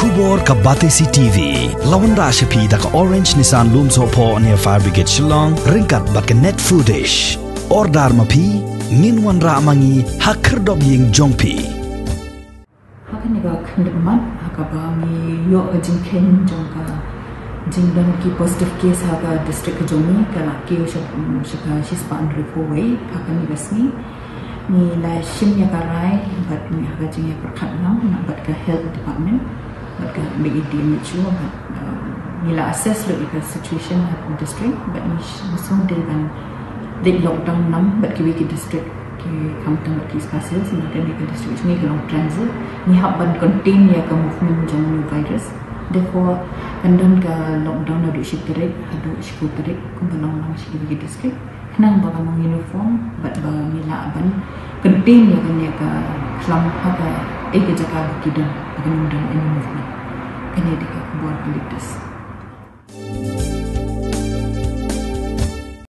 Kubor ka Batesi TV. Lawan Rashapi da ka Orange Nissan Lumso po near Fire Brigade Shillong. Ringkat bat ka net footage. Ordar mapi. Minwan ra mangi hakerdob ying jongpi. Hakan niga khandmat hakaba mi yo ajinken jongka jingdan ki positive case haga district jongi kala ki shaka shispan Kawei hakan niga sni ni la shimya karai bat mi haga jingya perkhatnam bat ka health department bat ka BEDMHU ni la assess lo ka situation at district bat ni musong dengan the lockdown nam bat ki wiki district ki kamtang bat ki skasil sinakan ni ka district ni ka long transit ni haban contain ya ka movement jong new virus therefore kandan ka lockdown Naduh shi Tarik Haduh shi Tarik kumbalong lang shi wiki district nang ba mang uniform bat ba mila ban contain ya kan ya ka slam ha ka jaga kidan kan dan any movement kan ya di ka buat politis